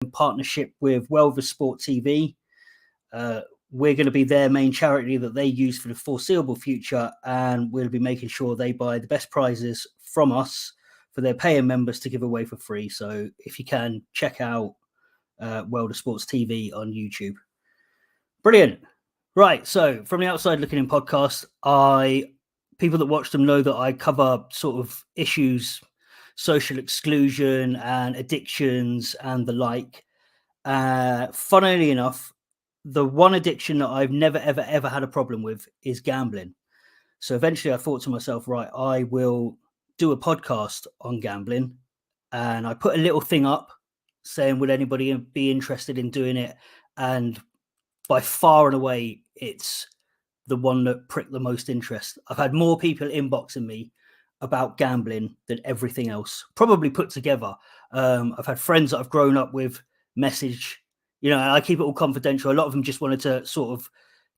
in partnership with Welver Sport TV. We're going to be their main charity that they use for the foreseeable future, and we'll be making sure they buy the best prizes from us for their paying members to give away for free. So if you can, check out Welver Sports TV on YouTube. Brilliant. Right, so from the outside looking in podcast, people that watch them know that I cover sort of issues, social exclusion and addictions and the like. Funnily enough, the one addiction that I've never, ever, ever had a problem with is gambling. So eventually I thought to myself, right, I will do a podcast on gambling. And I put a little thing up saying, would anybody be interested in doing it? And by far and away, it's the one that pricked the most interest. I've had more people inboxing me about gambling than everything else, probably put together. I've had friends that I've grown up with message, you know, I keep it all confidential. A lot of them just wanted to sort of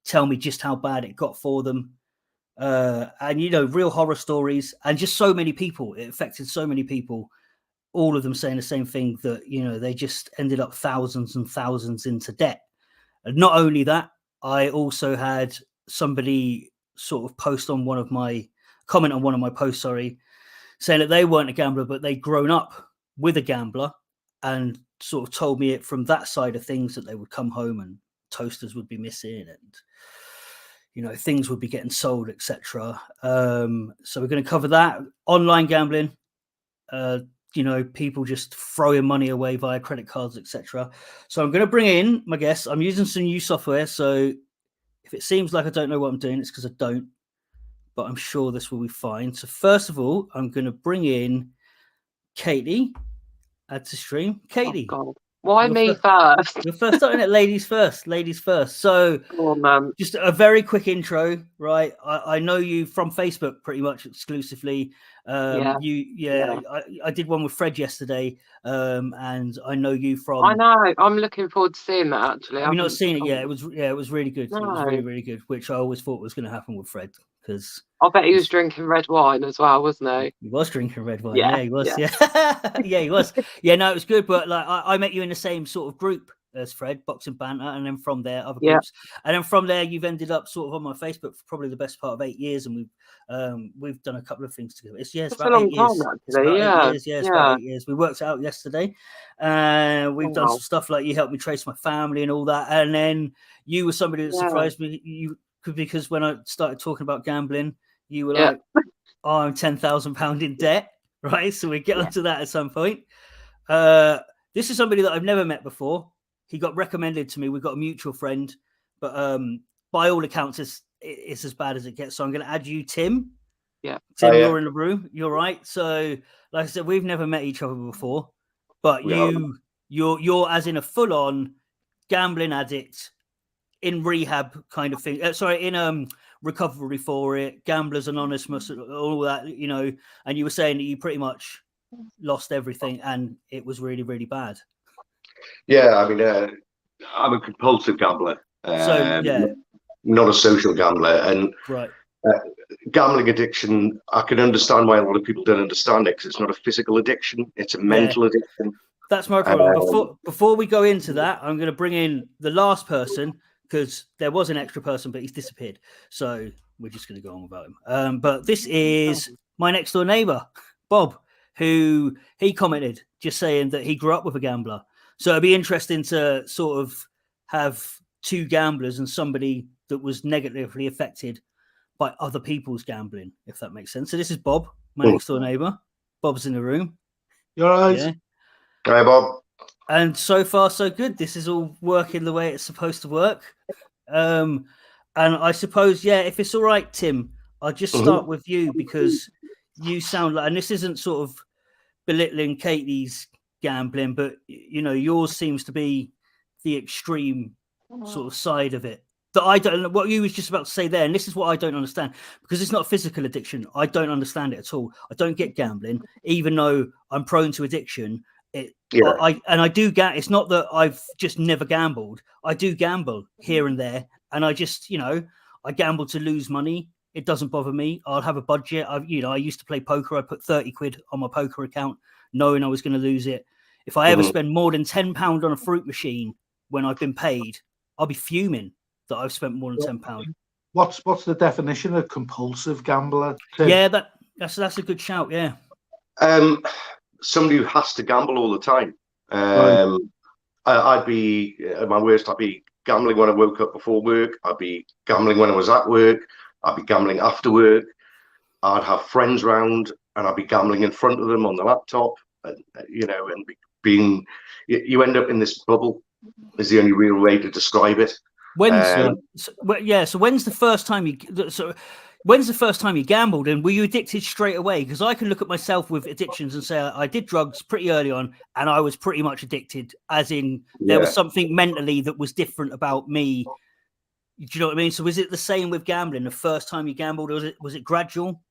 tell me just how bad it got for them. And, you know, real horror stories, and just so many people, it affected so many people, all of them saying the same thing, that, you know, they just ended up thousands and thousands into debt. And not only that, I also had somebody sort of comment on one of my posts, saying that they weren't a gambler, but they'd grown up with a gambler, and sort of told me it from that side of things, that they would come home and toasters would be missing, and, you know, things would be getting sold, etc. So we're going to cover that. Online gambling, you know, people just throwing money away via credit cards, etc. So I'm going to bring in my guests. I'm using some new software, so if it seems like I don't know what I'm doing, it's because I don't, but I'm sure this will be fine. So first of all, I'm going to bring in Katy. Add to stream. Katy. Oh, God. Why me first? You're first starting at ladies first. Ladies first. So just a very quick intro, right? I know you from Facebook pretty much exclusively. I did one with Fred yesterday, and I know you from. I know. I'm looking forward to seeing that, actually. Have you not seen it yet? It was really good. No. It was really, really good, which I always thought was going to happen with Fred, because I bet he was drinking red wine as well, wasn't he? He was drinking red wine. Yeah, he was. Yeah, he was. Yeah, no, it was good. But like, I met you in the same sort of group as Fred, Boxing Banter, and then from there, other groups, and then from there, you've ended up sort of on my Facebook for probably the best part of 8 years, and we've done a couple of things together. It's about 8 years. It's about 8 years. About 8 years. We worked it out yesterday. We've done some stuff like you helped me trace my family and all that, and then you were somebody that surprised me. Because when I started talking about gambling, you were like, "Oh, I'm £10,000 in debt," right? So we get onto that at some point. This is somebody that I've never met before. He got recommended to me. We've got a mutual friend, but by all accounts, it's as bad as it gets. So I'm going to add you, Tim. Yeah, Tim, you're in the room. You're right. So, like I said, we've never met each other before, but you're as in a full-on gambling addict in rehab kind of thing. In recovery for it, Gamblers Anonymous, all that, you know. And you were saying that you pretty much lost everything, and it was really, really bad. Yeah, I mean, I'm a compulsive gambler, not a social gambler, and gambling addiction, I can understand why a lot of people don't understand it, because it's not a physical addiction, it's a mental addiction. That's my problem. Before we go into that, I'm going to bring in the last person, because there was an extra person, but he's disappeared. So we're just going to go on without him. But this is my next door neighbor, Bob, who he commented just saying that he grew up with a gambler. So it'd be interesting to sort of have two gamblers and somebody that was negatively affected by other people's gambling, if that makes sense. So this is Bob, my next door neighbor. Bob's in the room. You all right? Yeah. Hi, Bob. And so far, so good. This is all working the way it's supposed to work. And I suppose, if it's all right, Tim, I'll just start with you, because you sound like, and this isn't sort of belittling Katy's gambling, but, you know, yours seems to be the extreme sort of side of it. That I don't know what you was just about to say there. And this is what I don't understand, because it's not a physical addiction. I don't understand it at all. I don't get gambling, even though I'm prone to addiction. I do it's not that I've just never gambled. I do gamble here and there, and I just, you know, I gamble to lose money. It doesn't bother me. I'll have a budget. I used to play poker. I put 30 quid on my poker account, knowing I was going to lose it. If I ever spend more than £10 on a fruit machine when I've been paid, I'll be fuming that I've spent more than £10. What's the definition of compulsive gambler, Tim? Yeah, that's a good shout. Yeah. Somebody who has to gamble all the time. I'd be at my worst. I'd be gambling when I woke up before work. I'd be gambling when I was at work. I'd be gambling after work. I'd have friends round, and I'd be gambling in front of them on the laptop. And being, you end up in this bubble. Is the only real way to describe it. So when's the first time you gambled, and were you addicted straight away? Because I can look at myself with addictions and say I did drugs pretty early on, and I was pretty much addicted, as in there was something mentally that was different about me. Do you know what I mean? So was it the same with gambling? The first time you gambled, or was it gradual?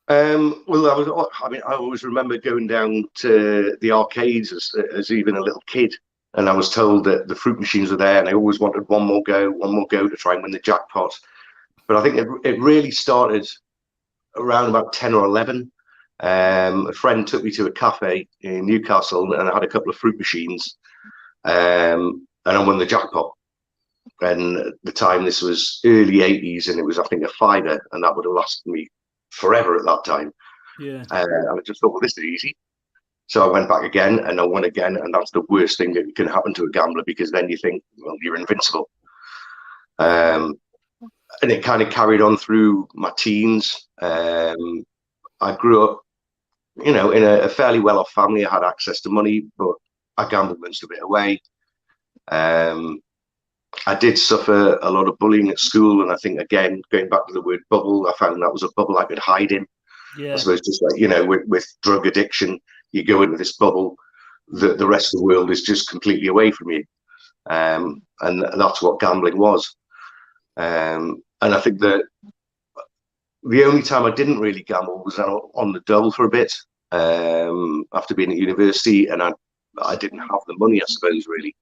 Well, I always remember going down to the arcades as even a little kid, and I was told that the fruit machines were there, and I always wanted one more go to try and win the jackpot. But I think it really started around about 10 or 11. A friend took me to a cafe in Newcastle, and I had a couple of fruit machines, and I won the jackpot. And at the time, this was early 80s, and it was, I think, a £5, and that would have lasted me forever at that time. Yeah. And I just thought, well, this is easy. So I went back again, and I won again, and that's the worst thing that can happen to a gambler, because then you think, well, you're invincible. And it kind of carried on through my teens. I grew up, in a fairly well-off family. I had access to money, but I gambled most of it away. I did suffer a lot of bullying at school, and I think, again, going back to the word bubble, I found that was a bubble I could hide in. Yeah. I suppose just like, with drug addiction, you go into this bubble that the rest of the world is just completely away from you. And that's what gambling was. And I think that the only time I didn't really gamble was on the dole for a bit, after being at university, and I didn't have the money, I suppose, really.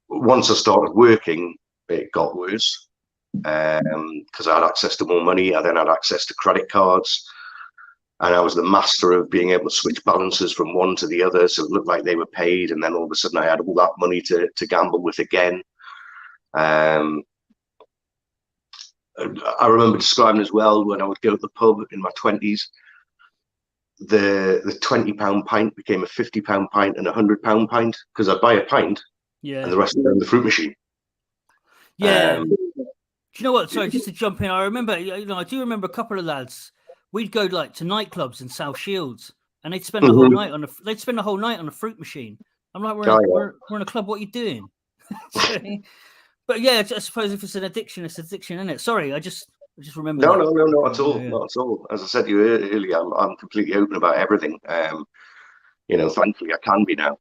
Once I started working, it got worse, because I had access to more money. I then had access to credit cards, and I was the master of being able to switch balances from one to the other, so it looked like they were paid, and then all of a sudden I had all that money to gamble with again. I remember describing as well, when I would go to the pub in my 20s, the £20 pint became a £50 pint and a £100 pint, because I'd buy a pint, and the rest of them the fruit machine. Yeah. Do you know what? Sorry, just to jump in. I remember, I do remember a couple of lads. We'd go to nightclubs in South Shields, and they'd spend the whole night on a fruit machine. I'm like, we're in a club. What are you doing? But yeah, I suppose if it's an addiction, it's an addiction, isn't it? Sorry, I just remember. No, not at all. Not at all. As I said to you earlier, I'm completely open about everything. Thankfully I can be now.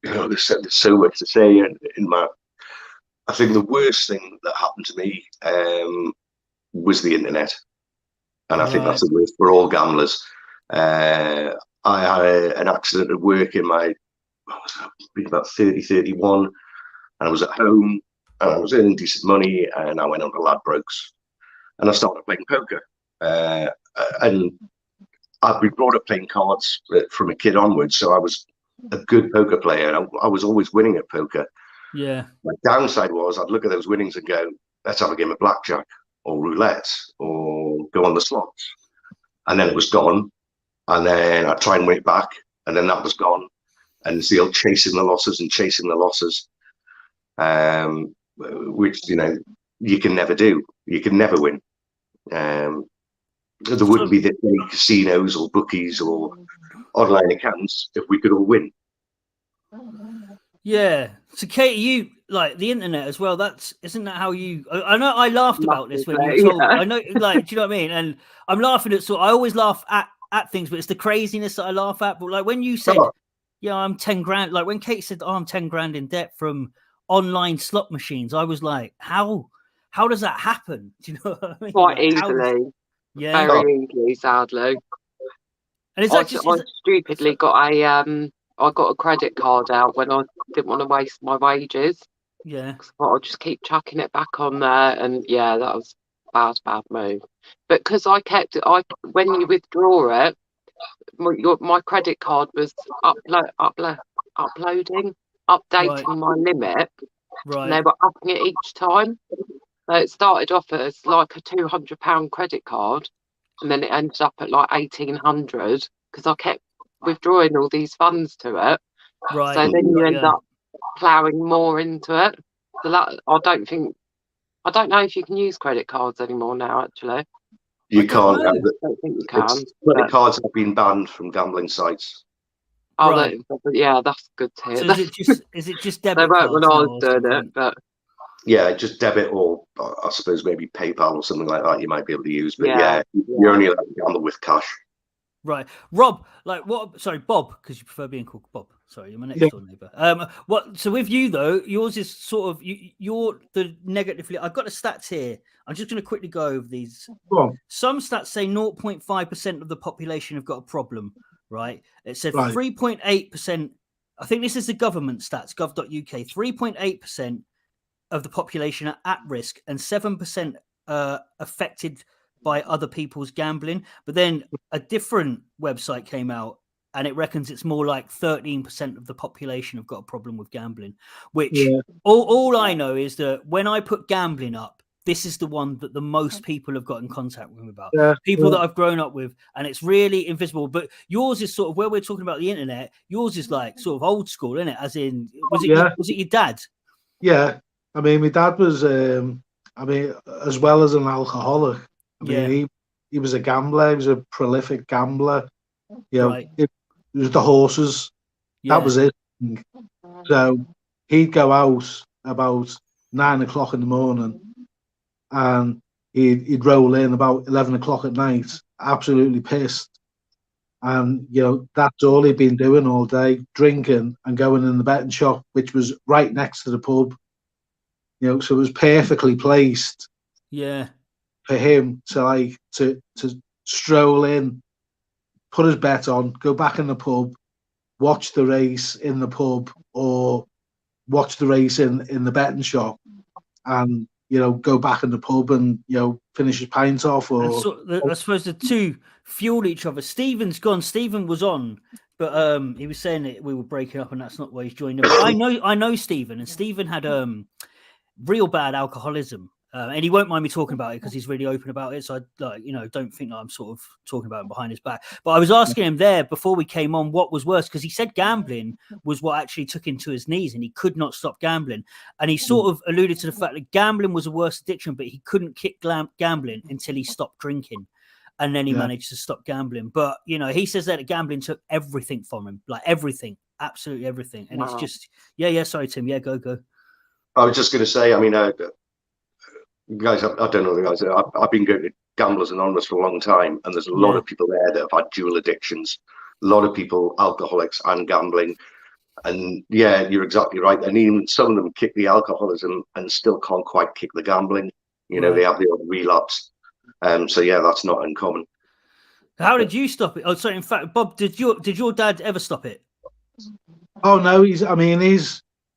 There's so much to say. I think the worst thing that happened to me was the internet, and I think that's the worst for all gamblers. I had an accident at work in about 31, and I was at home, and I was earning decent money, and I went on to Ladbrokes, and I started playing poker. And I'd been brought up playing cards from a kid onwards, so I was a good poker player, and I was always winning at poker. Yeah. My downside was I'd look at those winnings and go, let's have a game of blackjack or roulette or go on the slots. And then it was gone. And then I'd try and win it back, and then that was gone. And it's the old chasing the losses, which, you can never do. You can never win. There wouldn't be this many casinos or bookies or online accounts if we could all win. Yeah. So Katy, you like the internet as well. Isn't that how you? I know I laughed about this when you told. I know, do you know what I mean? And I'm laughing at. So I always laugh at things, but it's the craziness that I laugh at. But like when you said, "Yeah, I'm 10 grand," like when Katy said, "Oh, I'm 10 grand in debt from online slot machines," I was like, "How does that happen?" Do you know what I mean? Quite easily. Yeah. Very easily, sadly. And I stupidly got I got a credit card out when I didn't want to waste my wages. Yeah. So I thought I'd just keep chucking it back on there, and yeah, that was bad move. But because I kept it, when you withdraw it, my credit card was updating my limit, and they were upping it each time. So it started off as like a £200 credit card, and then it ended up at like 1,800 because I kept withdrawing all these funds to it. Right. So then you end up ploughing more into it. So that I don't know if you can use credit cards anymore now. Actually, you can't. I don't think you can. Credit cards have been banned from gambling sites. Oh, yeah, that's good to hear. So is it just debit? They weren't when I was doing it, but yeah, just debit or I suppose maybe PayPal or something like that. You might be able to use, but yeah. You're only allowed to gamble with cash. Right, Rob. Like what? Sorry, Bob, because you prefer being called Bob. Sorry, you're my next door neighbour. What? So with you though, yours is sort of you're the negatively. I've got the stats here. I'm just going to quickly go over these. Some stats say 0.5% of the population have got a problem. Right. It said 3.8%. I think this is the government stats, gov.uk. 3.8% of the population are at risk, and 7% affected by other people's gambling. But then a different website came out and it reckons it's more like 13% of the population have got a problem with gambling, which all I know is that when I put gambling up, this is the one that the most people have got in contact with me about. People that I've grown up with, and it's really invisible. But yours is sort of where we're talking about the internet. Yours is like sort of old school, isn't it? As in, was it your dad? Yeah. I mean, my dad was, as well as an alcoholic, he was a gambler. He was a prolific gambler. You know, it was the horses. That was it. So he'd go out about 9 o'clock in the morning, and he'd roll in about 11 o'clock at night, absolutely pissed. And that's all he'd been doing all day, drinking and going in the betting shop, which was right next to the pub. So it was perfectly placed. For him to stroll in, put his bet on, go back in the pub, watch the race in the pub, or watch the race in the betting shop, and go back in the pub and finish his pint off. Or I suppose the two fuel each other. Stephen's gone. Stephen was on, but he was saying that we were breaking up, and that's not why he's joined us. I know Stephen, and Stephen had real bad alcoholism. And he won't mind me talking about it because he's really open about it. So I, don't think that I'm sort of talking about him behind his back. But I was asking him there before we came on what was worse, because he said gambling was what actually took him to his knees, and he could not stop gambling. And he sort of alluded to the fact that gambling was a worse addiction, but he couldn't kick gambling until he stopped drinking, and then he managed to stop gambling. But he says that gambling took everything from him, like everything, absolutely everything. And it's just Sorry, Tim. Yeah, go. I was just going to say, I mean, guys, I don't know the guys. I've been going to Gamblers Anonymous for a long time, and there's a lot of people there that have had dual addictions. A lot of people, alcoholics and gambling. And you're exactly right. And even some of them kick the alcoholism and still can't quite kick the gambling. They have the odd relapse. So that's not uncommon. How did you stop it? Oh, sorry. In fact, Bob, did your dad ever stop it? Oh no,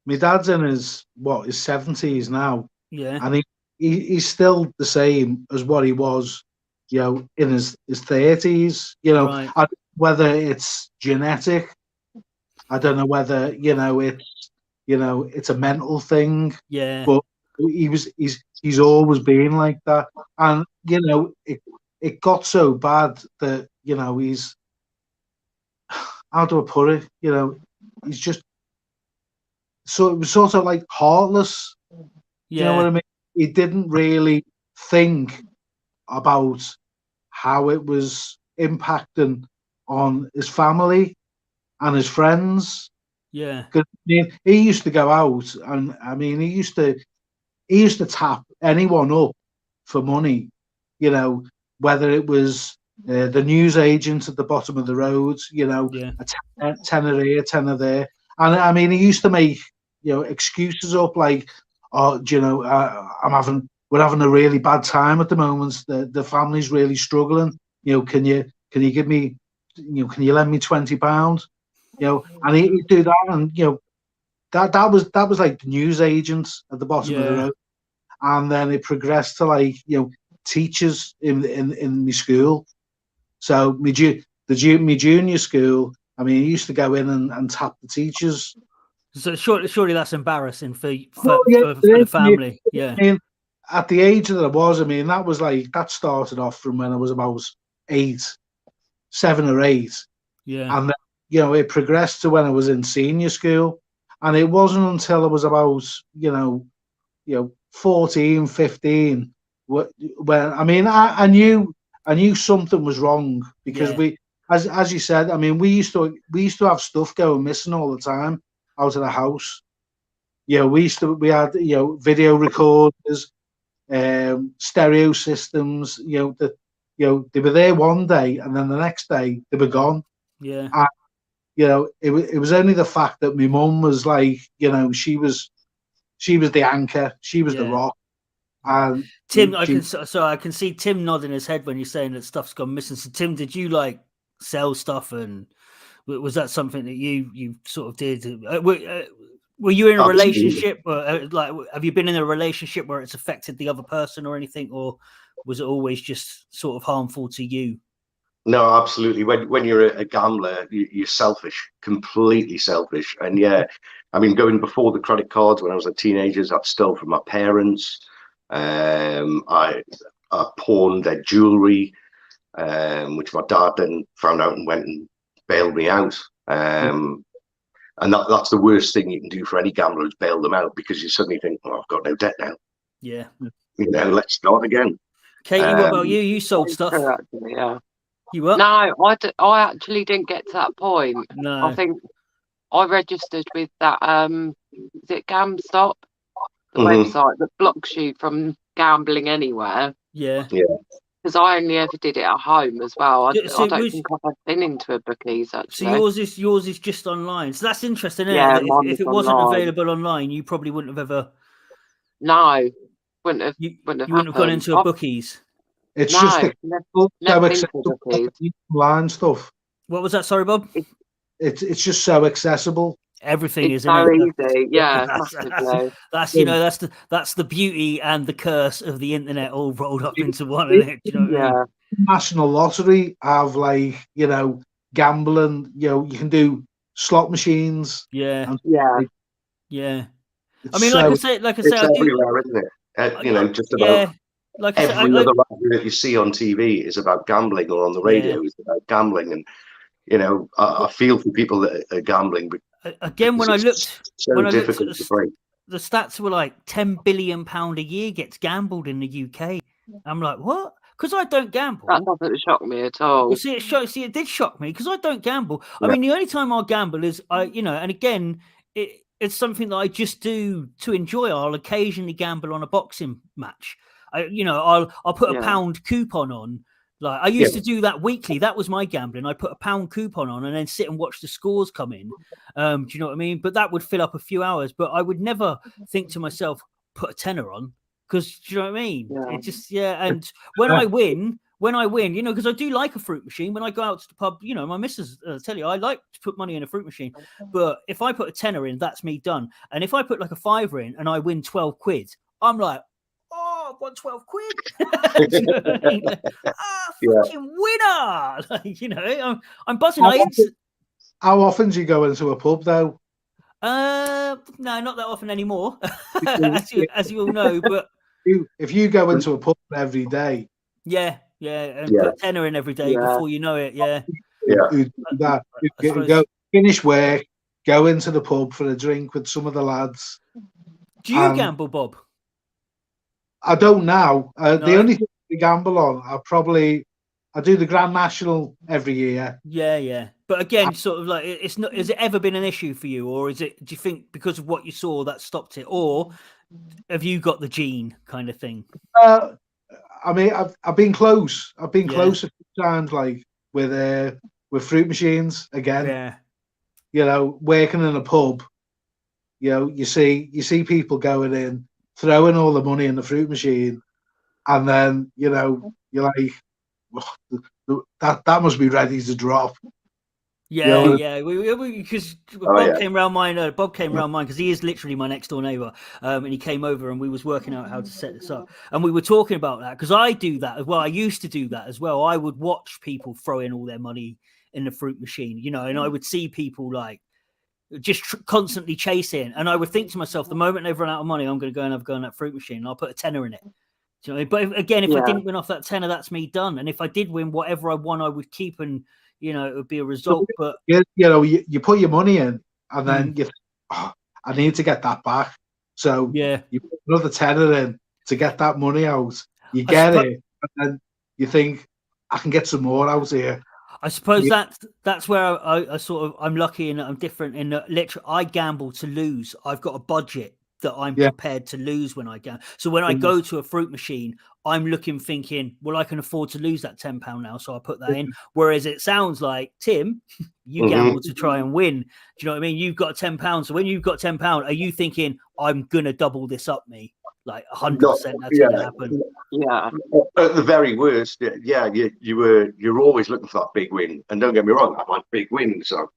my dad's in his 70s now. Yeah, and he's still the same as what he was, in his 30s. Whether it's genetic, I don't know whether it's a mental thing. Yeah, but he's always been like that, and it got so bad that he's, how do I put it? He's just. So it was sort of like heartless. You know what I mean? He didn't really think about how it was impacting on his family and his friends. Yeah. Because he used to go out, and he used to tap anyone up for money. Whether it was the news agent at the bottom of the road, a tenner here, tenner there. And he used to make excuses up like, we're having a really bad time at the moment. The family's really struggling. Can you give me, can you lend me £20? And he'd do that, and that was like the news agents at the bottom of the road, and then it progressed to like teachers in my school. So the my junior school, I mean, he used to go in and tap the teachers. So surely that's embarrassing for the family. Yeah. I mean, at the age that I was, I mean, that started off from when I was about 7 or 8. Yeah. And then, it progressed to when I was in senior school. And it wasn't until I was about, 14, 15, when, I mean, I knew something was wrong, because we, as you said, I mean, we used to have stuff going missing all the time out of the house. We had video recorders, stereo systems. They were there one day, and then the next day they were gone. Yeah. And, it was only the fact that my mum was like, she was the anchor, she was the rock. And Tim, I can see Tim nodding his head when you're saying that stuff's gone missing. So Tim, did you like sell stuff, and was that something that you sort of did? Were you in a relationship, or have you been in a relationship where it's affected the other person or anything, or was it always just sort of harmful to you? No, absolutely. When you're a gambler, you're selfish, completely selfish. And yeah, I mean, going before the credit cards, when I was a teenager, I'd stole from my parents. I pawned their jewelry, which my dad then found out and went and bailed me out. And that's the worst thing you can do for any gambler, is bail them out, because you suddenly think, oh, I've got no debt now. Yeah. Let's start again. Katie, what about you? You sold stuff. Yeah. You what? No, I actually didn't get to that point. No. I think I registered with that, is it GamStop? The website that blocks you from gambling anywhere. Yeah. Yeah. Because I only ever did it at home as well. I don't think I've been into a bookies, actually. So yours is just online. So that's interesting, isn't Yeah, it? If it wasn't available online, you probably wouldn't have ever. No, wouldn't have. You wouldn't have gone into a bookies. It's just so accessible online stuff. What was that? Sorry, Bob. It's just so accessible. Everything is so easy. Yeah, that's the beauty and the curse of the internet all rolled up into one. Isn't it? Do you know what I mean? National Lottery have gambling. You can do slot machines. Yeah. Yeah. I mean, like I say, it's everywhere, isn't it? Just about. Like every other radio that you see on TV is about gambling, or on the radio is about gambling, and I feel for people that are gambling. Again, when I looked, difficult to break. The stats were like £10 billion a year gets gambled in the UK. I'm like, what? Because I don't gamble. That doesn't shock me at all. Well, it did shock me, because I don't gamble. Yeah. I mean, the only time I'll gamble is and again, it's something that I just do to enjoy. I'll occasionally gamble on a boxing match. I'll put a £1 coupon on. Like I used to do that weekly. That was my gambling. I put a £1 coupon on and then sit and watch the scores come in. Do you know what I mean? But that would fill up a few hours. But I would never think to myself, put a tenner on, because do you know what I mean? Yeah. It just And when I win, because I do like a fruit machine. When I go out to the pub, my missus tell you I like to put money in a fruit machine. But if I put a tenner in, that's me done. And if I put like a fiver in and I win 12 quid, I'm like, oh, I've won 12 quid. You know what I mean? Fucking winner. I'm buzzing. How often do you go into a pub, though? No, not that often anymore, as you all know. But if you go into a pub every day, and put a tenner in every day before you know it, go finish work, go into the pub for a drink with some of the lads. Do you gamble, Bob? I don't now. No. The only thing I gamble on, I do the Grand National every year. Yeah. But again, sort of like, it's not. Has it ever been an issue for you, or do you think because of what you saw that stopped it, or have you got the gene kind of thing? I mean, I've been close. I've been close a few times, like with fruit machines again. Yeah. Working in a pub. You see people going in, throwing all the money in the fruit machine, and then you're like, oh, that must be ready to drop. Because Bob came round mine. Bob came round mine because he is literally my next door neighbour, and he came over and we was working out how to set this up, and we were talking about that because I do that as well. I used to do that as well. I would watch people throw in all their money in the fruit machine, you know, and I would see people like just constantly chasing, and I would think to myself, the moment they've run out of money, I'm going to go and have a go on that fruit machine and I'll put a tenner in it. Do you know what I mean? But if I didn't win off that tenner, that's me done. And if I did win, whatever I won, I would keep, and you know, it would be a result. But you know, you put your money in, and then you think, oh, I need to get that back. So you put another tenner in to get that money out. You get it, and then you think, I can get some more out here. I suppose that's where I sort of, I'm lucky and I'm different in that literally I gamble to lose. I've got a budget that I'm prepared to lose when I gamble. So when I go to a fruit machine, I'm looking thinking, well, I can afford to lose that £10 now, so I put that in. Whereas it sounds like, Tim, you gamble to try and win. Do you know what I mean? You've got £10. So when you've got £10, are you thinking, I'm gonna double this up, me? Like 100% that's gonna happen. Yeah. At the very worst, you're always looking for that big win. And don't get me wrong, I want big wins. So,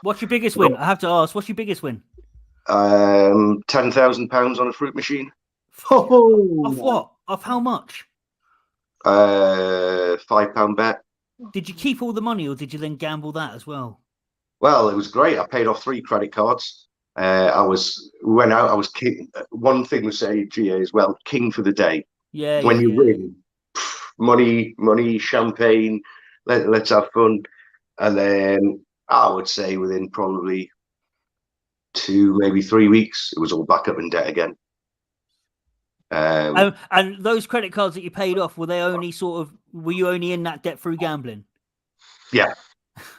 what's your biggest win? I have to ask, what's your biggest win? £10,000 on a fruit machine. Of what? Of how much? £5 bet. Did you keep all the money, or did you then gamble that as well? Well, it was great. I paid off 3 credit cards. I was king. One thing to say, GA, as well, king for the day. Yeah. When you win, money, champagne, let's have fun. And then I would say within probably 2, maybe 3 weeks, it was all back up in debt again. And those credit cards that you paid off, were you only in that debt through gambling? Yeah.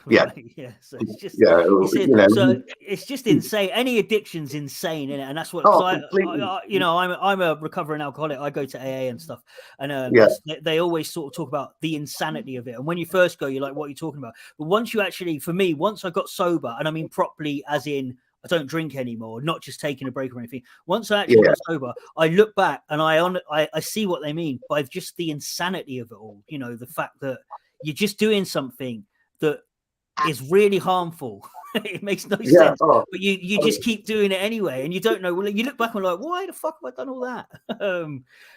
Right, yeah. So it's just it's just insane. Any addiction's insane, isn't it? And that's what I'm a recovering alcoholic. I go to AA and stuff, and they always sort of talk about the insanity of it. And when you first go, you're like, what are you talking about? But once you actually, for me, once I got sober, and I mean properly, as in I don't drink anymore, not just taking a break or anything. Once I actually got sober, I look back and I see what they mean by just the insanity of it all. You know, the fact that you're just doing something that is really harmful. It makes no sense, but you just keep doing it anyway, and you don't know. Well, you look back and like, why the fuck have I done all that?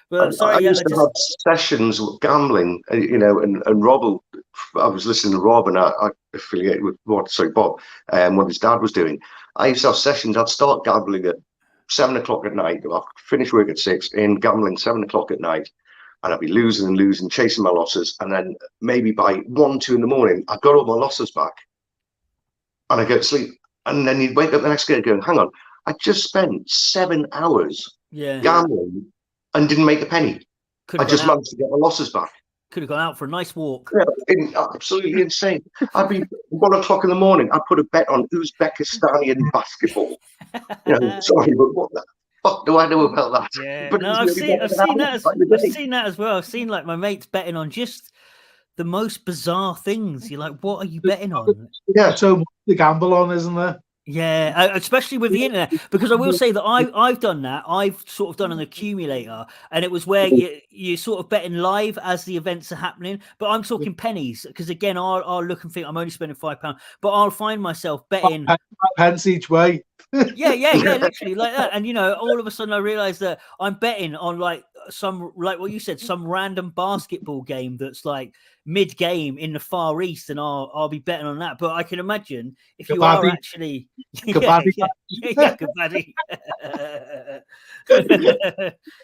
But sorry, I used to have sessions with gambling, you know, and Rob. I was listening to Rob, and I affiliated with Bob, what his dad was doing. I used to have sessions. I'd start gambling at 7 o'clock at night. I'd finish work at 6, in gambling 7 o'clock at night. And I'd be losing, chasing my losses. And then maybe by 1, 2 in the morning, I got all my losses back. And I go to sleep. And then you'd wake up the next day going, hang on, I just spent 7 hours gambling and didn't make a penny. I just managed to get my losses back. Could have gone out for a nice walk. Yeah, absolutely insane. I'd be 1 o'clock in the morning, I'd put a bet on Uzbekistani basketball. You know, sorry, but what the fuck do I know about that? Yeah, but no, I've seen that as well. I've seen like my mates betting on just the most bizarre things. You're like, what are you betting on? Yeah, so much to gamble on, isn't there? Yeah, especially with the internet, because I will say that I've done that. I've sort of done an accumulator, and it was where you sort of betting live as the events are happening. But I'm talking pennies, because again, I'll look and think I'm only spending £5, but I'll find myself betting pence each way. yeah, literally like that. And you know, all of a sudden I realized that I'm betting on like what you said, some random basketball game that's like mid-game in the Far East, and I'll be betting on that. But I can imagine if you are actually Kabaddi.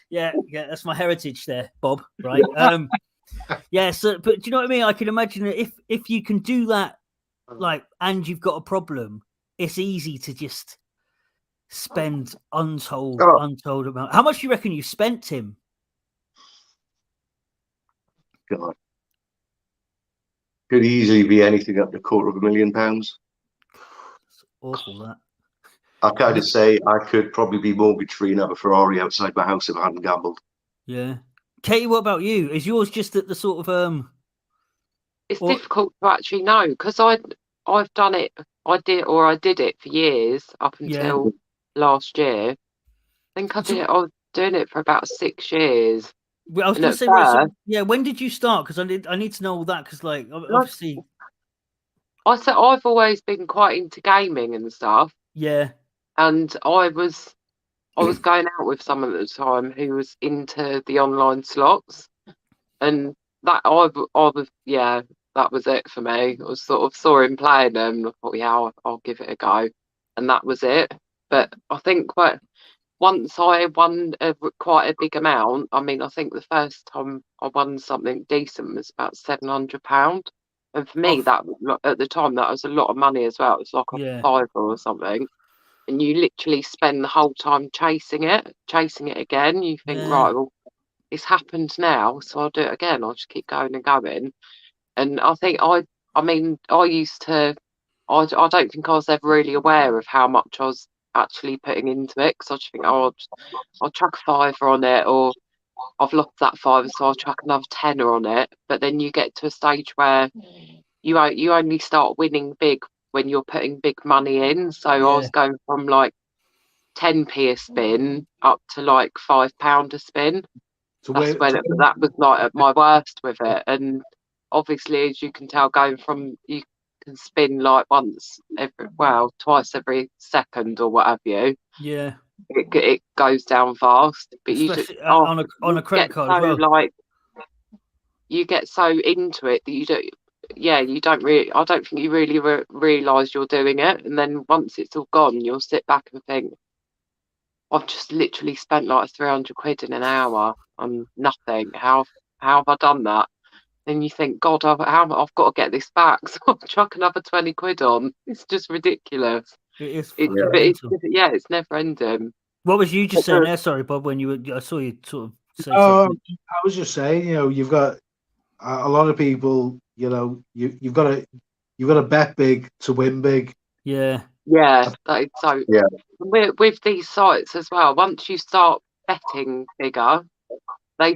yeah, that's my heritage there, Bob. Right? So but do you know what I mean? I can imagine that if you can do that, like, and you've got a problem, it's easy to just spend untold amount. How much do you reckon you spent, Tim? God, could easily be anything up to £250,000. It's awful, that. I kind of say I could probably be mortgage free and have a Ferrari outside my house if I hadn't gambled. Yeah, Katie, what about you? Is yours just at the sort of It's difficult to actually know, because I've done it. I did it for years up until last year. I think I was doing it for about 6 years. Well, I was going to say, when did you start? Because I need to know all that, because like obviously, I've always been quite into gaming and stuff. Yeah, and I was going out with someone at the time who was into the online slots, and that I was That was it for me. I was sort of saw him playing them, and I thought, yeah, I'll give it a go, and that was it. But I think once I won quite a big amount, I mean, I think the first time I won something decent was about £700. And for me, that at the time, that was a lot of money as well. It was like a fiver or something. And you literally spend the whole time chasing it again. You think, right, well, it's happened now, so I'll do it again. I'll just keep going and going. And I think I used to, I don't think I was ever really aware of how much I was actually putting into it, because I just think, oh, I'll chuck a fiver on it, or I've lost that fiver, so I'll chuck another tenner on it. But then you get to a stage where you only start winning big when you're putting big money in. So I was going from like 10p a spin up to like £5 a spin. That was like at my worst with it. And obviously, as you can tell, going from, you can spin like twice every second or what have you. Yeah. It goes down fast. But especially on a credit card as well. Like, you get so into it that you don't really, I don't think you really realise you're doing it. And then once it's all gone, you'll sit back and think, I've just literally spent like 300 quid in an hour on nothing. How have I done that? And you think, God, I've got to get this back. So I'll chuck another 20 quid on. It's just ridiculous. It's never ending. What was you just saying there? Sorry, Bob, when I saw you sort of say something. I was just saying, you've got a lot of people, you've got to bet big to win big. Yeah. Yeah, that is so. Yeah. With these sites as well, once you start betting bigger, they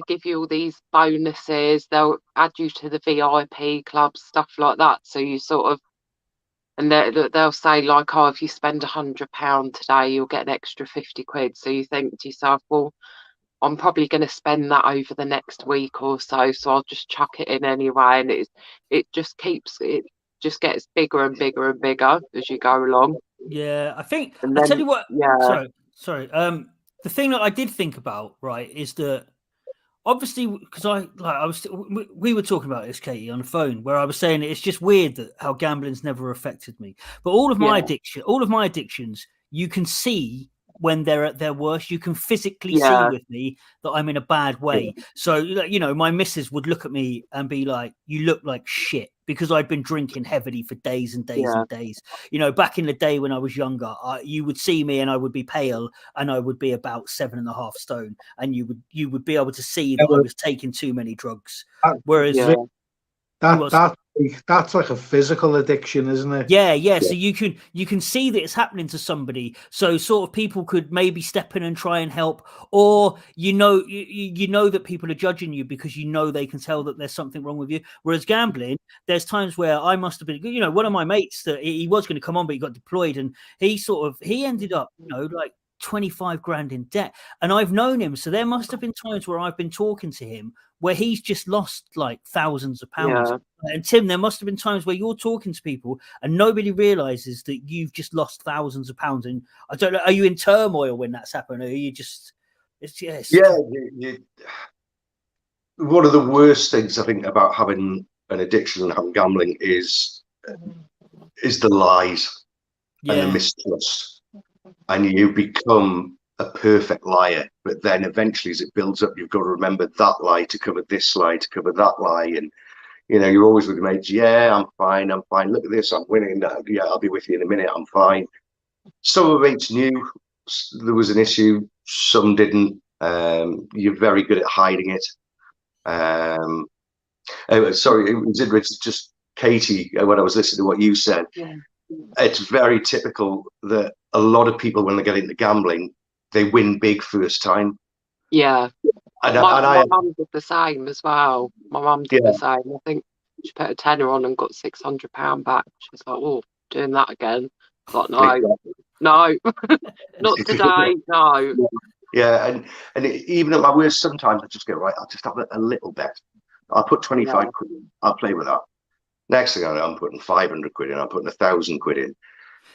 give you all these bonuses. They'll add you to the VIP club, stuff like that. So you sort of, and they'll say like, oh, if you spend £100 today, you'll get an extra 50 quid. So you think to yourself, well, I'm probably going to spend that over the next week or so. So I'll just chuck it in anyway. And it just gets bigger and bigger and bigger as you go along. Yeah, I think. I'll tell you what. Yeah. Sorry. The thing that I did think about, right, is that obviously, because we were talking about this, Katy, on the phone, where I was saying it's just weird that how gambling's never affected me. But all of my addictions, you can see when they're at their worst. You can physically see with me that I'm in a bad way. So, my missus would look at me and be like, you look like shit, because I'd been drinking heavily for days and days and days. Back in the day when I was younger, you would see me and I would be pale and I would be about 7.5 stone, and you would be able to see that I was taking too many drugs. Whereas that's like a physical addiction, isn't it? Yeah. So you can see that it's happening to somebody. So sort of people could maybe step in and try and help, or you know that people are judging you because they can tell that there's something wrong with you. Whereas gambling, there's times where I must have been, one of my mates that he was going to come on, but he got deployed, and he ended up, like 25 grand in debt. And I've known him, so there must have been times where I've been talking to him where he's just lost like thousands of pounds. And Tim, there must have been times where you're talking to people and nobody realizes that you've just lost thousands of pounds. And I don't know, are you in turmoil when that's happened, or are you just one of the worst things I think about having an addiction and having gambling is the lies and the mistrust. And you become a perfect liar, but then eventually as it builds up, you've got to remember that lie to cover this lie, to cover that lie. And you're always with your mates. Yeah, I'm fine, look at this, I'm winning. Yeah, I'll be with you in a minute, I'm fine. Some of the mates knew there was an issue, some didn't. You're very good at hiding it. Sorry, it was just Katy, when I was listening to what you said. It's very typical that a lot of people, when they get into gambling, they win big first time. Yeah. My mum did the same as well. My mum did the same. I think she put a tenner on and got £600 back. She's like, oh, doing that again. Like, no, not today, no. Yeah, and even at my worst, sometimes I just go, right, I'll just have a little bet. I'll put 25 quid in. I'll play with that. Next thing I know, I'm putting 500 quid in. I'm putting 1,000 quid in.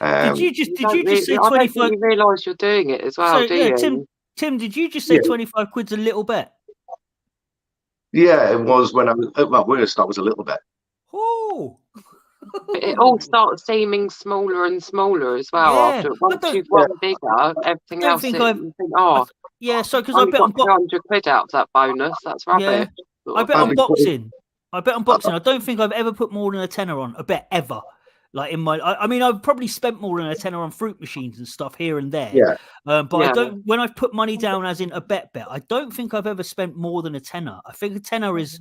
Did you just say 25? I don't you realise you're doing it as well, do you? Tim, did you just say 25 quid's a little bet? Yeah, it was when I was at my worst. I was a little bit. Oh. It all starts seeming smaller and smaller as well. Yeah. After once you've got bigger, everything else. You think, oh, yeah. So because I bet got 200 quid out of that bonus. That's rubbish. Yeah. I bet on boxing. I don't think I've ever put more than a tenner on a bet ever. Like in my, I mean, I've probably spent more than a tenner on fruit machines and stuff here and there. Yeah. But I don't. When I've put money down, as in a bet, I don't think I've ever spent more than a tenner. I think a tenner is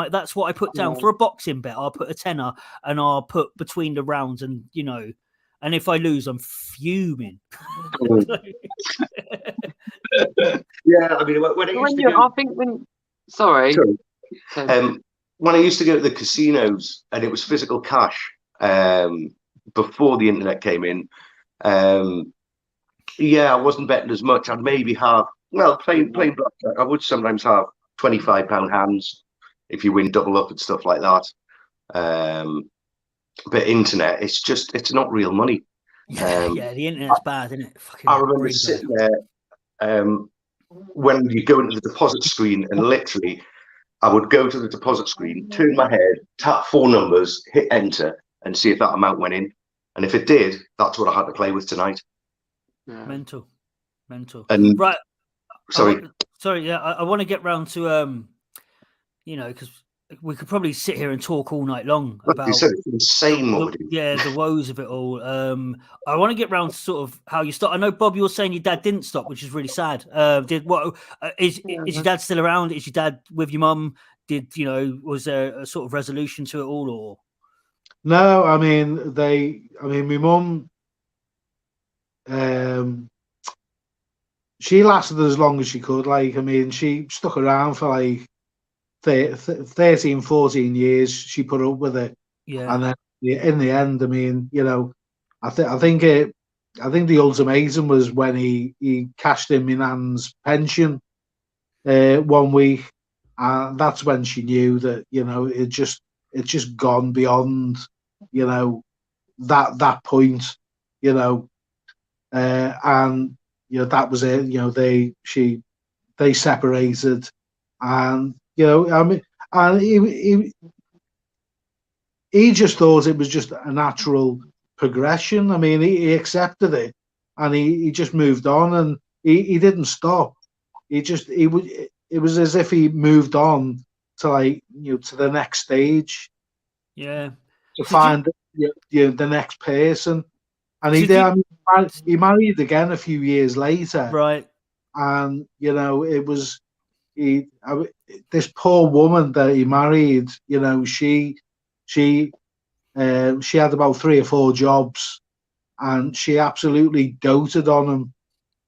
that's what I put down for a boxing bet. I'll put a tenner and I'll put between the rounds, and and if I lose, I'm fuming. Yeah, I mean, when I used to go to the casinos and it was physical cash. Before the internet came in, I wasn't betting as much. I'd maybe have playing blackjack. I would sometimes have £25 hands if you win double up and stuff like that. But internet, it's not real money. The internet's bad, isn't it? I remember sitting there when you go into the deposit screen, and literally I would go to the deposit screen, turn my head, tap 4 numbers, hit enter, and see if that amount went in. And if it did, that's what I had to play with tonight. Mental. And right. Sorry. I want to get round to because we could probably sit here and talk all night long about it's insane what we do. The woes of it all. I want to get round to sort of how you start. I know, Bob, you were saying your dad didn't stop, which is really sad. Is your dad still around? Is your dad with your mum? Was there a sort of resolution to it all, or? No, I mean my mum, she lasted as long as she could. Like, I mean, she stuck around for like 13, 14 years. She put up with it. Yeah. And then in the end, I mean, I think the ultimatum was when he cashed in my nan's pension 1 week, and that's when she knew that it's just gone beyond that point, and that was it. They separated, and I mean, and he just thought it was just a natural progression. I mean, he accepted it, and he just moved on, and he didn't stop. It was as if he moved on to to the next stage. Yeah. To find the next person, and he did. He married again a few years later, right? And it was this poor woman that he married. She had about 3 or 4 jobs, and she absolutely doted on him,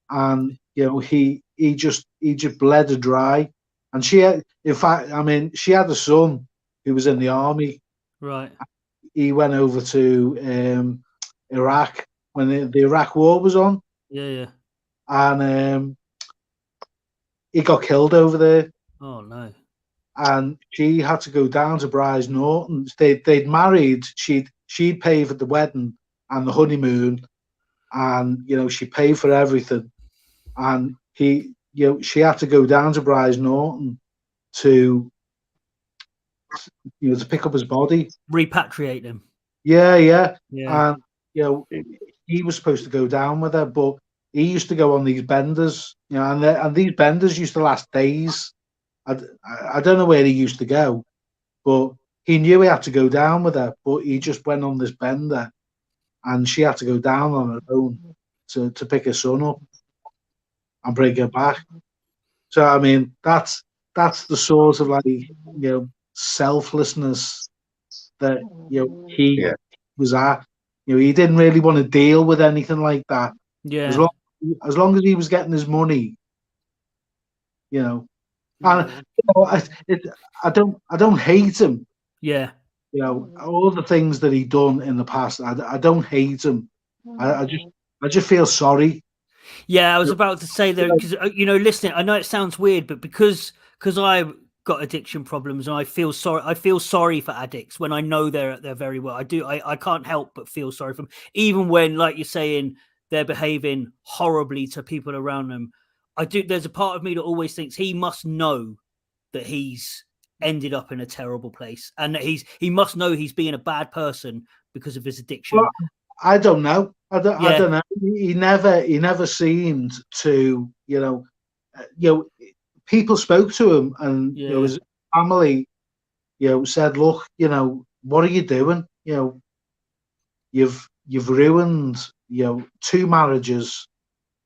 and he just bled her dry. And she had a son who was in the army. Right. He went over to Iraq when the Iraq War was on. Yeah. And he got killed over there. Oh no. And she had to go down to Bryce Norton. They'd married. She'd paid for the wedding and the honeymoon, and she paid for everything. And she had to go down to Bryce Norton to pick up his body, repatriate him. Yeah. And he was supposed to go down with her, but he used to go on these benders, and these benders used to last days. I don't know where he used to go, but he knew he had to go down with her, but he just went on this bender, and she had to go down on her own to pick her son up and bring her back. So I mean, that's the sort of selflessness that he was at. He didn't really want to deal with anything like that. Yeah. As long as he was getting his money, and I don't hate him. Yeah. All the things that he done in the past, I don't hate him. I just feel sorry. Yeah, I was about to say that because listening, I know it sounds weird, but because I've got addiction problems and I feel sorry for addicts when I know they're very well. I can't help but feel sorry for them, even when, like you're saying, they're behaving horribly to people around them. There's a part of me that always thinks he must know that he's ended up in a terrible place, and that he must know he's being a bad person because of his addiction. Well, I don't know. I don't know. He never seemed to, people spoke to him, and his family, said, "Look, what are you doing? You've ruined, 2 marriages.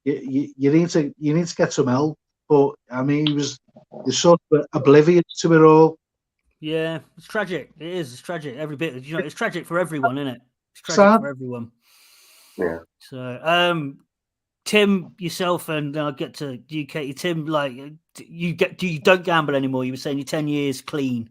You need to get some help." But I mean, he was sort of oblivious to it all. Yeah, it's tragic. It is. It's tragic. Every bit. It's tragic for everyone, isn't it? It's tragic for everyone. Yeah. So, Tim, yourself, and I'll get to you, Katy. Tim, like, you don't gamble anymore. You were saying you're 10 years clean.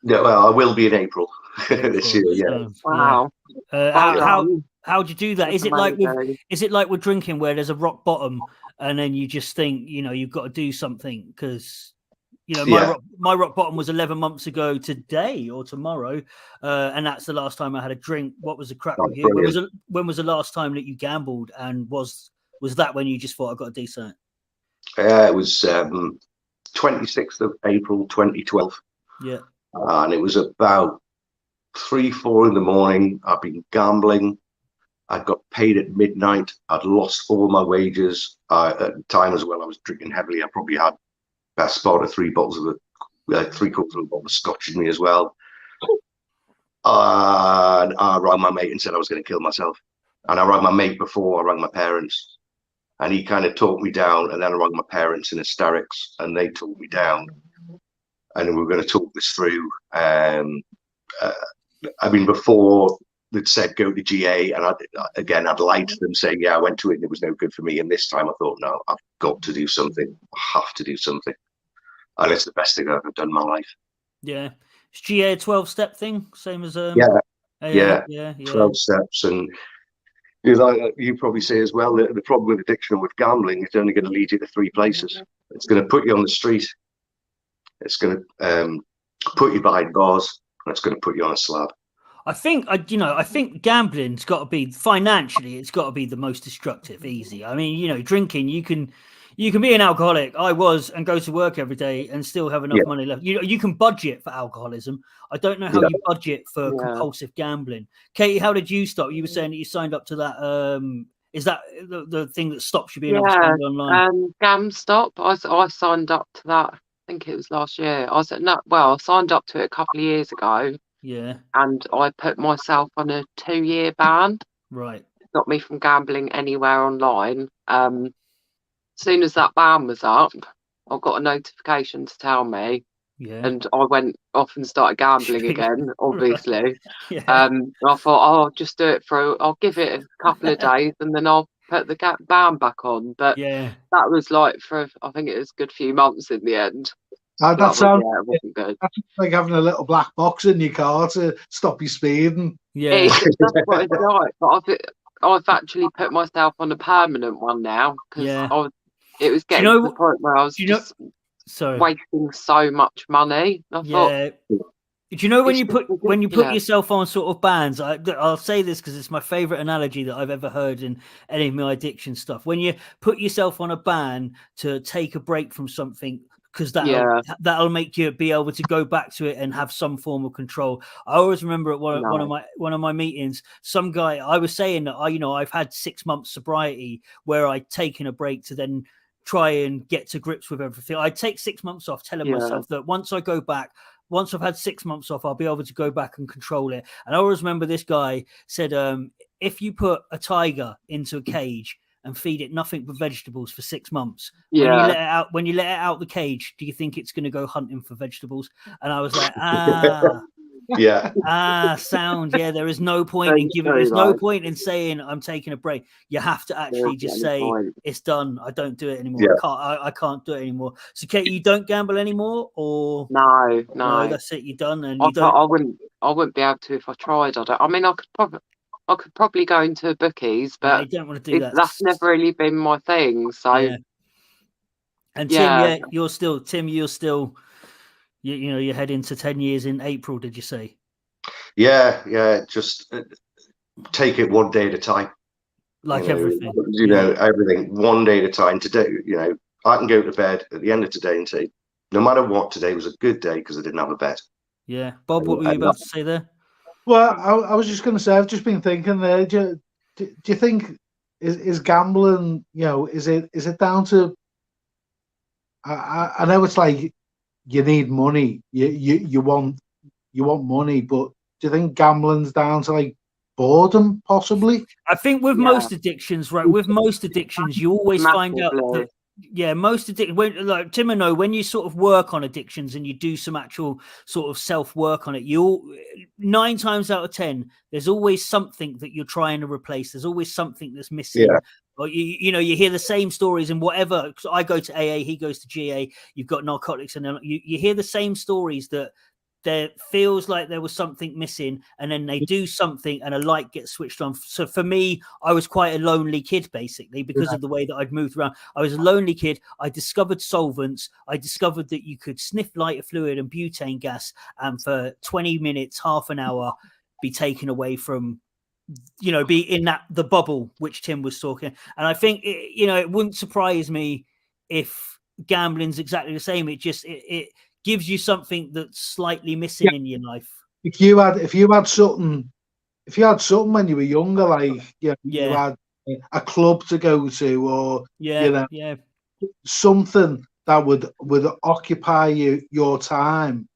Yeah, well, I will be in April this year. Yeah. Wow. How do you do that? Is it like with drinking, where there's a rock bottom, and then you just think, you've got to do something because, my rock bottom was 11 months ago today or tomorrow, and that's the last time I had a drink. What was the crack with you? When was the last time that you gambled, and was that when you just thought, I've got to do something? It was 26th of April 2012. Yeah. And it was about 3-4 in the morning. I'd been gambling. I got paid at midnight. I'd lost all my wages. At the time as well, I was drinking heavily. I probably had best part of 3 bottles of 3/4 of a bottle of scotch in me as well. And I rang my mate and said I was going to kill myself. And I rang my mate before I rang my parents. And he kind of talked me down. And then I rang my parents in hysterics, and they talked me down. And we were going to talk this through. I mean, before they'd said go to GA, and I'd lied to them saying, I went to it and it was no good for me. And this time I thought, no, I've got to do something. I have to do something. And it's the best thing I've ever done in my life. Yeah. Is GA a 12-step thing? Same as yeah, 12 steps. And you probably say as well, the problem with addiction and with gambling is only going to lead you to 3 places. It's going to put you on the street. It's going to put you behind bars, and it's going to put you on a slab. I think gambling's got to be, financially, it's got to be the most destructive. Easy. I mean, drinking, you can be an alcoholic. I was, and go to work every day and still have enough money left. You can budget for alcoholism. I don't know how you budget for compulsive gambling. Katy, how did you stop? You were saying that you signed up to that. Is that the thing that stops you being able to gamble online? GamStop. I signed up to that. I think it was last year. I signed up to it a couple of years ago. Yeah. And I put myself on a 2-year ban. Right. Stopped me from gambling anywhere online. As soon as that ban was up, I got a notification to tell me. Yeah. And I went off and started gambling again, obviously. Yeah. I thought, I'll just do it I'll give it a couple of days and then I'll put the ban back on. But that was like I think it was a good few months in the end. That sounds it wasn't good. That's like having a little black box in your car to stop you speeding. Yeah. That's what it's like. But I've actually put myself on a permanent one now because it was getting to the point where I was wasting so much money. I thought, do you know when you put yourself on sort of bans? I'll say this because it's my favorite analogy that I've ever heard in any of my addiction stuff. When you put yourself on a ban to take a break from something, because that'll make you be able to go back to it and have some form of control. I always remember at one of my meetings, some guy, I was saying that I've had 6 months sobriety where I'd taken a break to then try and get to grips with everything. I'd take 6 months off, telling myself that once I've had 6 months off, I'll be able to go back and control it. And I always remember this guy said, if you put a into a cage and feed it nothing but vegetables for 6 months, when you let it out the cage, do you think it's going to go hunting for vegetables? And I was like, sound. Yeah, there is no point in giving. There's no point in saying I'm taking a break. You have to actually just say it's done. I don't do it anymore. I can't do it anymore. So, Katy, you don't gamble anymore, or no, that's it. You're done, and I wouldn't be able to if I tried. I could probably go into bookies, but I don't want to do that. That's never really been my thing. So, and Tim, you're still. You're heading to 10 years in April, did you say? Yeah. Just take it one day at a time. Like everything. Everything one day at a time. Today, I can go to bed at the end of today and say, No matter what, today was a good day because I didn't have a bet. Yeah. Bob, what were you about to say there? Well, I was just going to say, I've just been thinking there. Do you think is gambling? Is it down to? I know it's like you need money. You want money, but do you think gambling's down to like boredom, possibly? I think with most addictions, right? With most addictions, you always find out that. Yeah, most addictions, like Tim and know, when you sort of work on addictions and you do some actual sort of self-work on it, 9 times out of 10, there's always something that you're trying to replace. There's always something that's missing. Yeah. Or you hear the same stories and whatever. I go to AA, he goes to GA. You've got narcotics, and then you hear the same stories that there feels like there was something missing, and then they do something and a light gets switched on. So for me, I was quite a lonely kid, basically, because of the way that I'd moved around. I was a lonely kid. I discovered solvents. I discovered that you could sniff lighter fluid and butane gas, and for 20 minutes, half an hour, be taken away from, be in the bubble which Tim was talking. And I think, it wouldn't surprise me if gambling's exactly the same. It just, it gives you something that's slightly missing in your life. If you had something when you were younger, like you had a club to go to, or something that would occupy your time.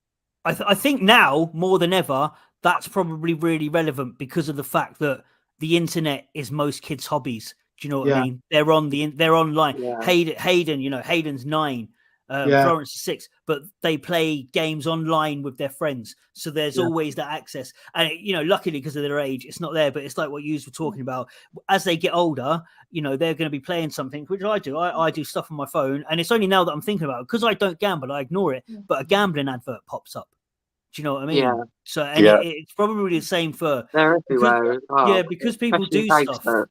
I think now more than ever that's probably really relevant because of the fact that the internet is most kids' hobbies. Do you know what I mean? They're online. Yeah. Hayden's 9. Florence is 6, but they play games online with their friends, so there's always that access. And luckily because of their age, it's not there. But it's like what you were talking about. As they get older, they're going to be playing something, which I do. I do stuff on my phone, and it's only now that I'm thinking about it because I don't gamble. I ignore it, but a gambling advert pops up. Do you know what I mean? Yeah. So it's probably the same for they're everywhere. Because people do stuff.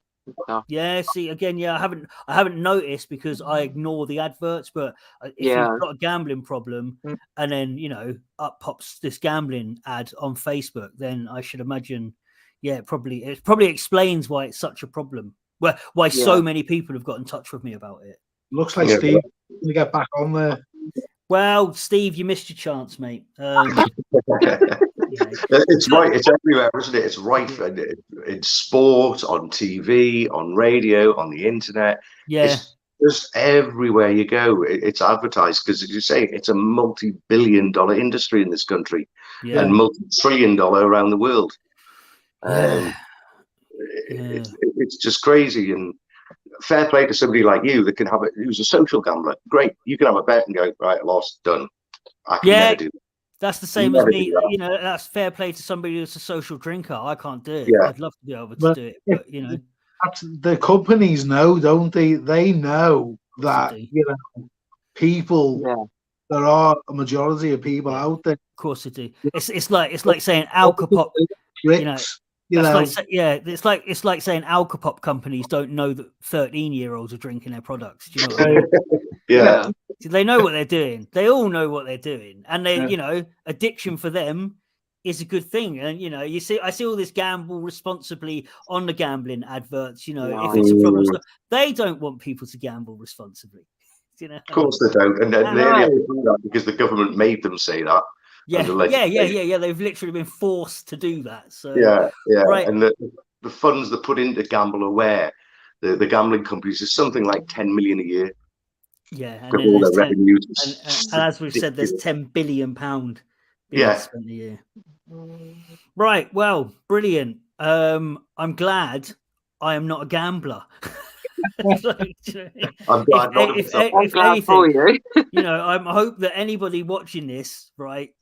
Yeah, see again, I haven't noticed because I ignore the adverts, but if you've got a gambling problem and then up pops this gambling ad on Facebook, then I should imagine it probably explains why it's such a problem. Why so many people have got in touch with me about it. Looks like Steve to get back on there. Well, Steve, you missed your chance, mate. It's right. It's everywhere, isn't it? It's rife in sport, on TV, on radio, on the internet. Yeah, it's just everywhere you go. It's advertised because, as you say, it's a multi-billion-dollar industry in this country and multi-trillion-dollar around the world. It's just crazy. And fair play to somebody like you that can have it, who's a social gambler. Great, you can have a bet and go, right, I lost, done. I can never do that. That's the same as me. That's fair play to somebody who's a social drinker. I can't do it. I'd love to be able to do it, but the companies know, don't they? They know that people. There are a majority of people out there. Of course they do. It's like saying Alcopop. It's like saying Alcopop companies don't know that 13-year-olds are drinking their products. Do you know what I mean? Yeah. They know what they're doing. They all know what they're doing, and they, addiction for them is a good thing. And I see all this gamble responsibly on the gambling adverts. If it's a problem, they don't want people to gamble responsibly. Of course they don't, and they only have to do that because the government made them say that. Yeah. They've literally been forced to do that. So right. And the funds they put into Gamble Aware, the gambling companies, is something like 10 million a year. Yeah, and all their revenues. And as we've said, there's £10 billion spent a year. Right. Well, brilliant. I'm glad I am not a gambler. I'm glad if anything, I hope that anybody watching this, right,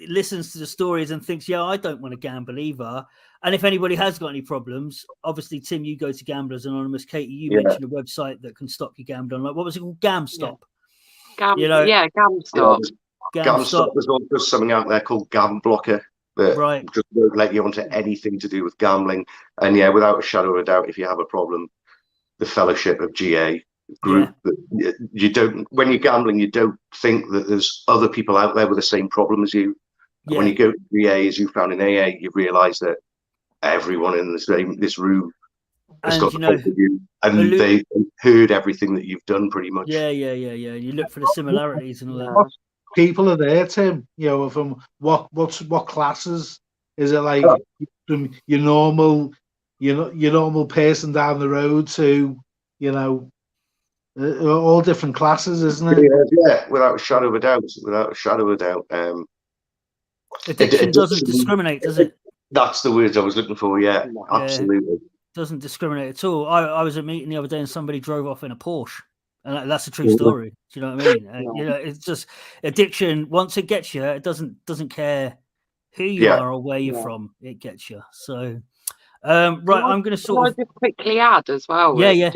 listens to the stories and thinks, I don't want to gamble either. And if anybody has got any problems, obviously, Tim, you go to Gamblers Anonymous. Katie, you mentioned a website that can stop you gambling. Like, what was it called? GamStop. GamStop. GamStop. There's also something out there called GamBlocker that just won't let you onto anything to do with gambling. And without a shadow of a doubt, if you have a problem, the Fellowship of GA group, you don't, when you're gambling, you don't think that there's other people out there with the same problem as you. When you go to GA, as you found in AA, you realise that everyone in this room has got the problem with you, and they heard everything that you've done pretty much. You look for the similarities and all that. people are there, Tim? You know, from what classes? Is it like from your normal person down the road to, you know, all different classes, isn't it? Yeah, without a shadow of a doubt. Without a shadow of a doubt. Addiction doesn't discriminate, does it? That's the words I was looking for. Yeah, absolutely. Doesn't discriminate at all. I was at a meeting the other day and somebody drove off in a Porsche, and that's a true story. Do you know what I mean? You know, it's just addiction. Once it gets you, it doesn't care who you are or where you're from. It gets you. So, right, I'm going to sort of just quickly add as well. Yeah.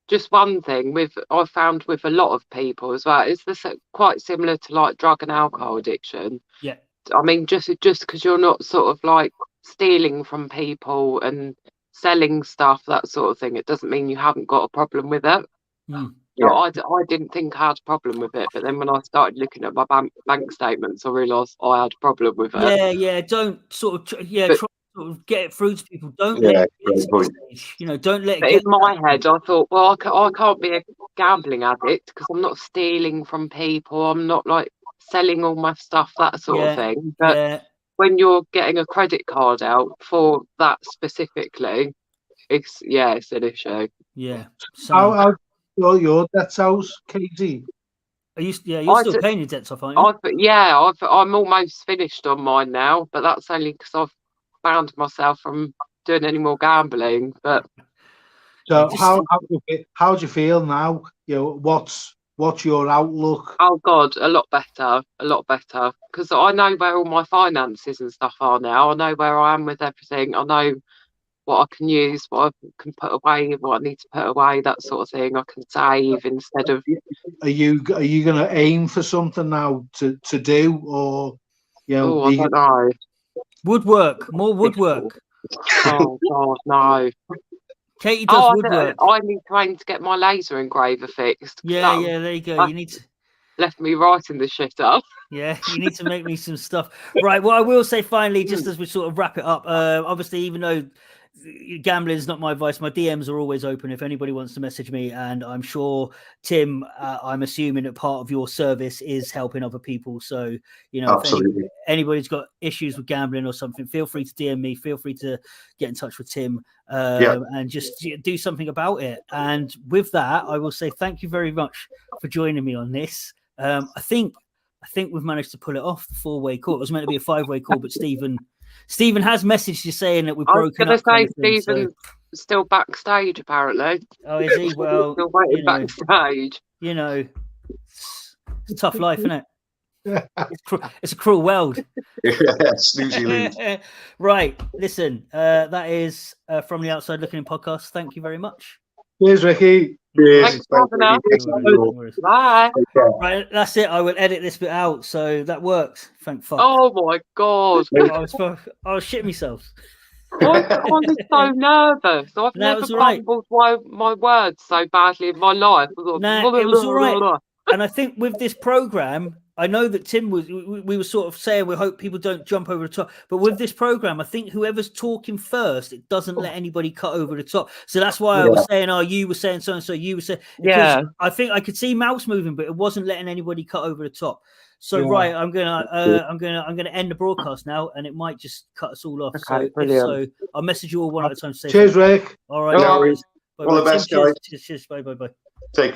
Just one thing I found with a lot of people as well is this quite similar to like drug and alcohol addiction. Yeah. I mean, just because you're not sort of like stealing from people and selling stuff, that sort of thing, it doesn't mean you haven't got a problem with it. I didn't think I had a problem with it, but then when I started looking at my bank statements, I realised I had a problem with it. Yeah. Don't sort of try to sort of get it through to people. Don't let it get to the stage. You know, don't let it get in my head. I thought, well, I can't be a gambling addict because I'm not stealing from people. I'm not like selling all my stuff, that sort of thing. But when you're getting a credit card out for that specifically, it's an issue. Yeah. So how your debts out, Katy? You're still paying your debts off, aren't you? I'm almost finished on mine now, but that's only because I've banned myself from doing any more gambling. But so how do you feel now? You know, what's your outlook? Oh God, a lot better, because I know where all my finances and stuff are now. I know where I am with everything. I know what I can use, what I can put away, what I need to put away, that sort of thing. I can save instead of. Are you going to aim for something now to do, or I don't know. More woodwork. Oh God, no. Katy does woodwork. I need to aim to get my laser engraver fixed. Yeah, there you go. You need to. Left me writing the shit up. Yeah, you need to make me some stuff. Right. Well, I will say finally, just as we sort of wrap it up, obviously, even though gambling is not my advice, my DMs are always open if anybody wants to message me. And I'm sure, Tim, I'm assuming that part of your service is helping other people. So, you know, if anybody's got issues with gambling or something, feel free to DM me. Feel free to get in touch with Tim and just do something about it. And with that, I will say thank you very much for joining me on this. I think we've managed to pull it off, the 4-way call. It was meant to be a 5-way call, but Stephen has messaged you saying that we've broken up. I was going to say Stephen's still backstage, apparently. Oh, is he? Well, still waiting backstage. You know, it's a tough life, isn't it? It's a cruel world. Snoozy lose. Right, listen, that is From the Outside Looking In podcast. Thank you very much. Cheers, Ricky. Thanks for having us. Bye. Right, that's it. I will edit this bit out, so that works. Thank fuck. Oh my God. I was shitting myself. I was so nervous. I've never fumbled my words so badly in my life. It was all right. And I think with this program, I know that Tim we were sort of saying we hope people don't jump over the top. But with this program, I think whoever's talking first, it doesn't let anybody cut over the top. So that's why I was saying, you were saying so and so, you were saying, because I think I could see mouse moving, but it wasn't letting anybody cut over the top. So right, I'm gonna end the broadcast now, and it might just cut us all off. Okay, so I'll message you all one at a time. Cheers, Rick. All right. No worries. All the best, guys. Cheers. Bye. Take care.